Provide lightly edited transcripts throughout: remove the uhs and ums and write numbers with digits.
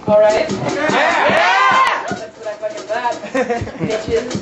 Alright? Yeah! That's what I fucking thought. Bitches.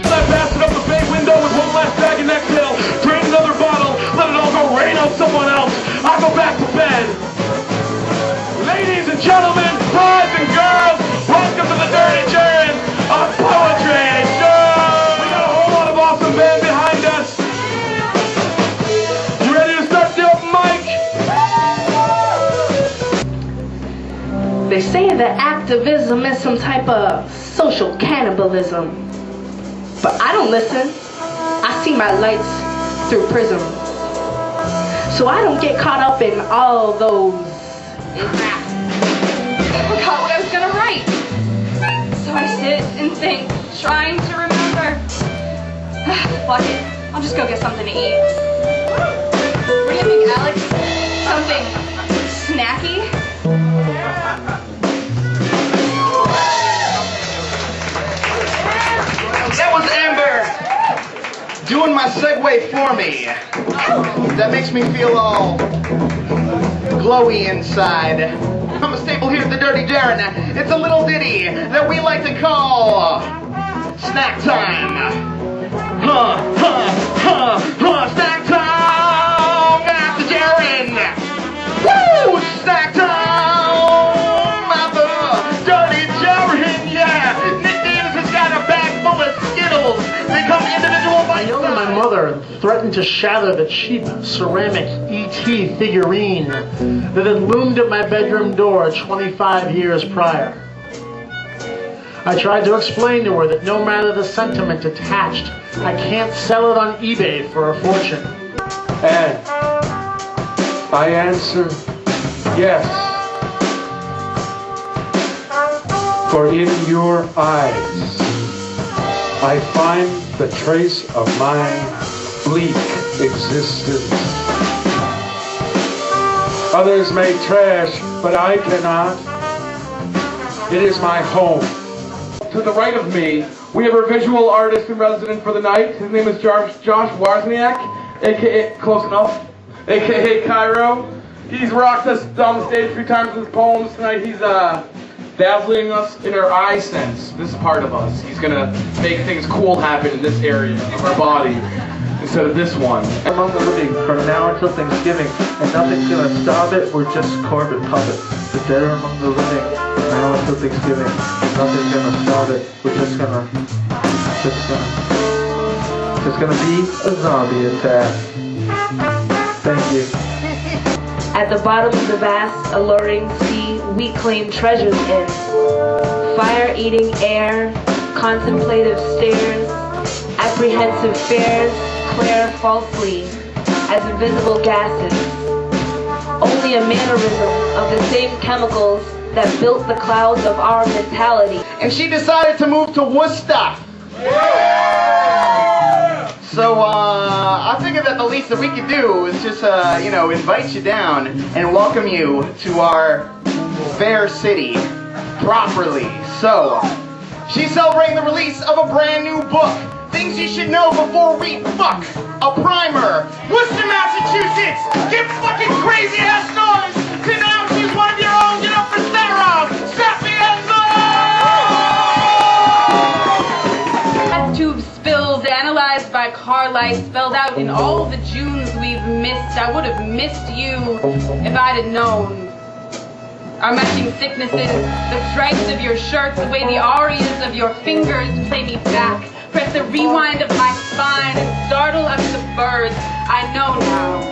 I passed it up the bay window with one last bag and exhale. Drain another bottle, let it all go rain on someone else. I go back to bed. Ladies and gentlemen, boys and girls, welcome to the Dirty Gerund of Poetry Show. We got a whole lot of awesome men behind us. You ready to start the open mic? They say that activism is some type of social cannibalism. But I don't listen. I see my lights through prisms. So I don't get caught up in all those. I forgot what I was gonna write. So I sit and think, trying to remember. Fuck it. I'll just go get something to eat. What do you think, Alex? Something snacky? That was Amber doing my segue for me. That makes me feel all glowy inside. I'm a staple here at the Dirty Gerund. It's a little ditty that we like to call Snack Time. Snack Time at the Gerund. Woo! Snack Time at the Dirty Gerund, yeah. Nick Davis has got a bag full of Skittles. They come individual I bites. yelled at my mother and threatened to shatter the cheap ceramic E.T. figurine that had loomed at my bedroom door 25 years prior. I tried to explain to her that no matter the sentiment attached, I can't sell it on eBay for a fortune. And I answer, yes. For in your eyes, I find the trace of my bleak existence. Others may trash, but I cannot. It is my home. To the right of me, we have our visual artist in residence for the night. His name is Josh Wozniak, aka Close Enough, aka Cairo. He's rocked us down the stage a few times with his poems. Tonight he's dazzling us in our eye sense. This is part of us. He's gonna make things cool happen in this area of our body instead of this one. Among the living from now until Thanksgiving, and nothing's gonna stop it. We're just Corbett puppets. The dead are among the living from now until Thanksgiving. Nothing's gonna stop it. We're just gonna be a zombie attack. Thank you. At the bottom of the vast, alluring sea, we claim treasures in fire-eating air, contemplative stares, apprehensive fares, glare falsely as invisible gases. Only a mannerism of the same chemicals that built the clouds of our mentality. And she decided to move to Worcester. So, I figured that the least that we could do is just, invite you down and welcome you to our fair city properly. So, she's celebrating the release of a brand new book, Things You Should Know Before We Fuck, a primer. Worcester, Massachusetts, give fucking crazy ass noise to now she's one of your own. Get up for Sarah, Sapienza! Tubes spilled, analyzed by car lights, spelled out in all the Junes we've missed. I would have missed you if I'd have known. Our matching sicknesses, the stripes of your shirt, the way the arias of your fingers play me back. Press the rewind of my spine and startle us the birds. I know now,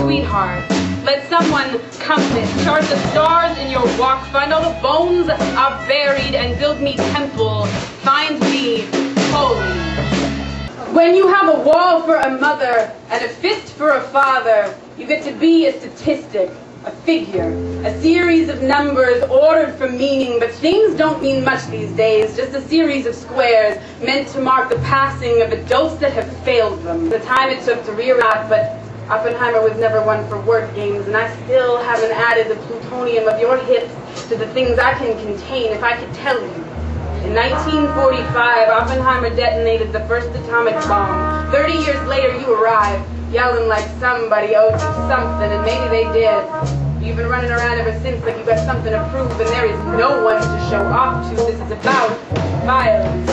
sweetheart. Let someone compass, chart the stars in your walk, find all the bones are buried and build me temple. Find me holy. When you have a wall for a mother and a fist for a father, you get to be a statistic, a figure, a series of numbers ordered for meaning, but things don't mean much these days, just a series of squares meant to mark the passing of adults that have failed them. The time it took to realize, but Oppenheimer was never one for word games, and I still haven't added the plutonium of your hips to the things I can contain if I could tell you. In 1945, Oppenheimer detonated the first atomic bomb. 30 years later, you arrive. yelling like somebody owes you something, and maybe they did. You've been running around ever since like you got something to prove, and there is no one to show off to. This is about violence.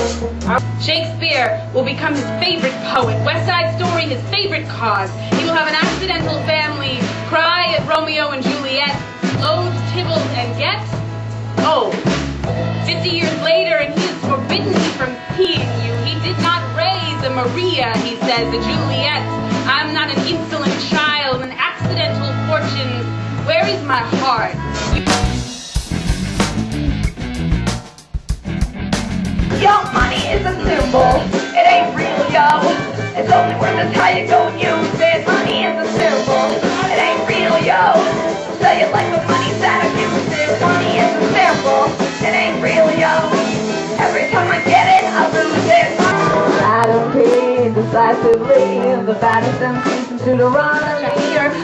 Shakespeare will become his favorite poet. West Side Story, his favorite cause. He will have an accidental family, cry at Romeo and Juliet, loathe Tybalt and Get. Oh, 50 years later, and he has forbidden me from seeing you. He did not raise a Maria, he says, a Juliet. I'm not an insolent child, an accidental fortune. Where is my heart? Yo, money is a symbol. It ain't real, yo. It's only worth it how you go and use it. Money is a symbol. It ain't real, yo. Say it like the money's that abusive. Money is a symbol. It ain't real, yo. Every time I get it, I lose it. I don't pay decisively. The baddest MCs in Deuteronomy.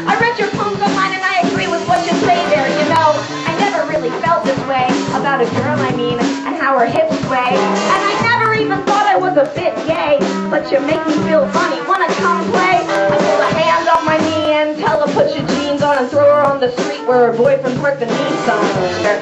I read your poems online and I agree with what you say there. You know, I never really felt this way about a girl, I mean, and how her hips sway. And I never even thought I was a bit gay. But you make me feel funny. Wanna come play? I pull a hand off my knee and tell her put your jeans on and throw her on the street where her boyfriend parked the Nissan.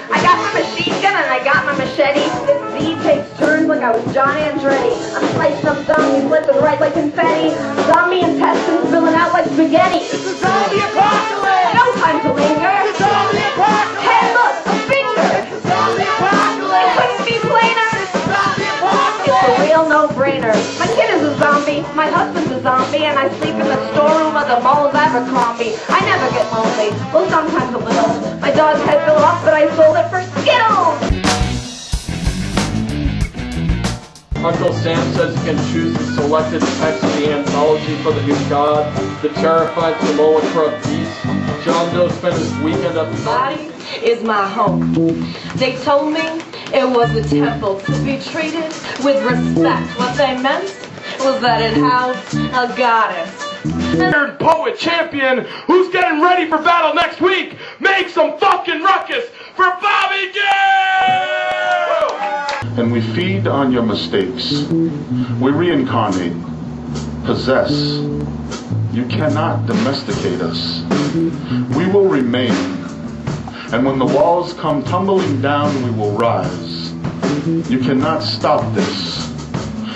I got my machine gun and I got my machete. This beat takes turns like I was John Andretti. I'm slicing up zombies left and right like confetti. Zombie intestines spilling out like spaghetti. It's a zombie apocalypse! No time to linger. It's a zombie apocalypse! Hey look, a finger! It's a zombie apocalypse! It couldn't be plainer! It's a zombie apocalypse! It's a real no-brainer. My kid is a zombie, my husband's a zombie, and I sleep in the storeroom of the mall's Abercrombie. I never get lonely, well sometimes a little. My dog's head fell off, but I sold it for Skittles! Uncle Sam says you can choose the selected text of the anthology for the new god, the terrified Samoan for a piece. John Doe spent his weekend at the Body is my home. They told me it was a temple to be treated with respect. What they meant was that it housed a goddess. Nerd poet champion who's getting ready for battle next week. Make some fucking ruckus for Bobby Gill! And we feed on your mistakes. We reincarnate, possess. You cannot domesticate us. We will remain. And when the walls come tumbling down, we will rise. You cannot stop this.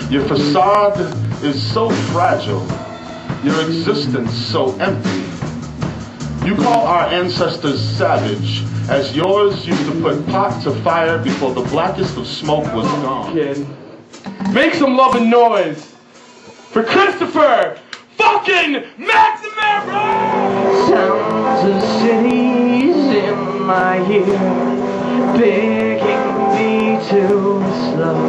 Your facade is so fragile. Your existence so empty. You call our ancestors savage, as yours used to put pot to fire before the blackest of smoke was gone. Kid, make some loving noise for Christopher fucking McNamara! Sounds of cities in my ear, begging me to slow.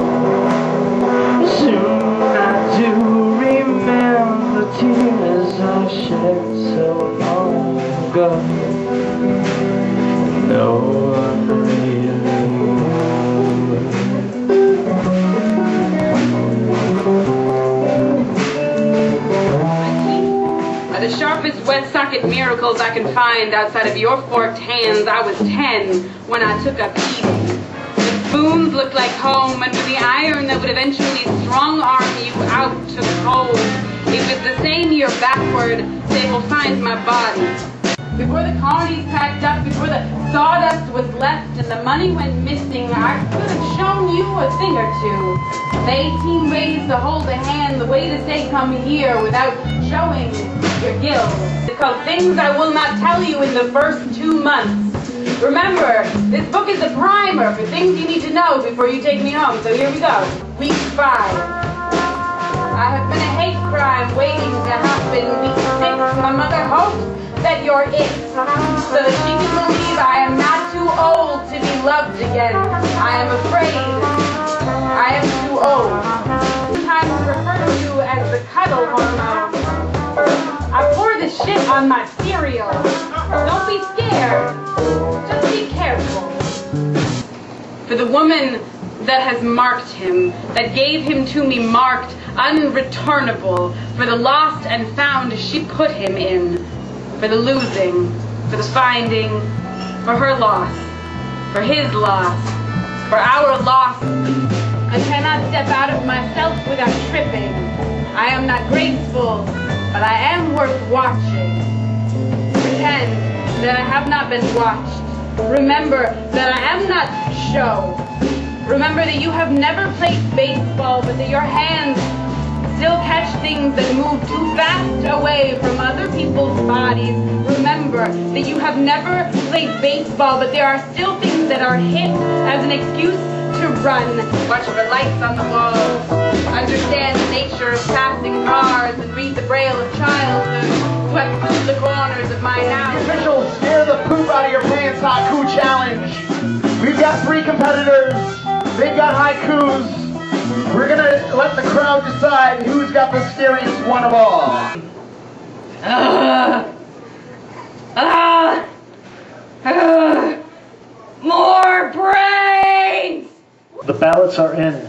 Soon I do remember tears I shed so long ago. No one really. Are the sharpest wet socket miracles I can find outside of your forked hands. I was 10 when I took up eating. The spoons looked like home, and with the iron that would eventually strong-arm you out took hold. It was the same year backward they will find my body. Before the colonies packed up, before the sawdust was left and the money went missing, I could have shown you a thing or two. The 18 ways to hold a hand, the way to say come here without showing your guilt. It's called Things I Will Not Tell You in the First 2 Months. Remember, this book is a primer for things you need to know before you take me home. So here we go. Week 5. I have been a hate crime waiting to happen. Week 6. My mother hopes that you're it, so that she can believe I am not too old to be loved again. I am afraid I am too old. Sometimes referred to as the cuddle hormone. I pour this shit on my cereal. Don't be scared. Just be careful. For the woman that has marked him, that gave him to me marked, unreturnable, for the lost and found she put him in, for the losing, for the finding, for her loss, for his loss, for our loss. I cannot step out of myself without tripping. I am not graceful, but I am worth watching. Pretend that I have not been watched. Remember that I am not show. Remember that you have never played baseball, but that your hands still catch things that move too fast away from other people's bodies. Remember that you have never played baseball, but there are still things that are hit as an excuse to run. Watch the lights on the wall. Understand the nature of passing cars and read the braille of childhood. Swept through the corners of my house. Officials, scare the poop out of your pants haiku challenge. We've got 3 competitors. They've got haikus. We're gonna let the crowd decide who's got the scariest one of all. More brains! The ballots are in.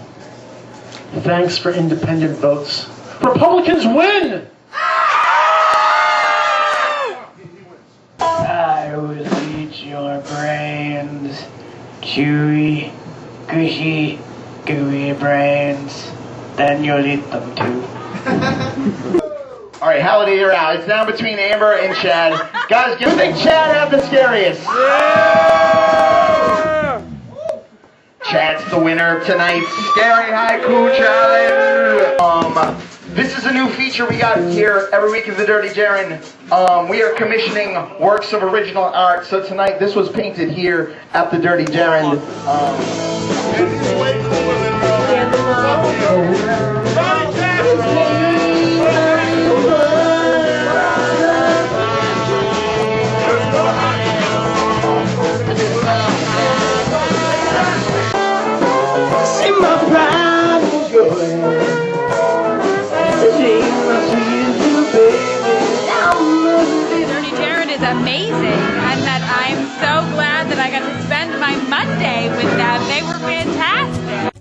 Thanks for independent votes. Republicans win! I will eat your brains. Chewy, gushy, gooey brains. Then you'll eat them too. All right, Halliday, you're out. It's now between Amber and Chad. Guys, do you think Chad had the scariest? Yeah! Chad's the winner of tonight's Scary Haiku Challenge. This is a new feature we got here every week of the Dirty Gerund. We are commissioning works of original art. So tonight, this was painted here at the Dirty Gerund. Dirty Gerund is amazing, and that I'm so glad that I got to spend my Monday with them. They were fantastic.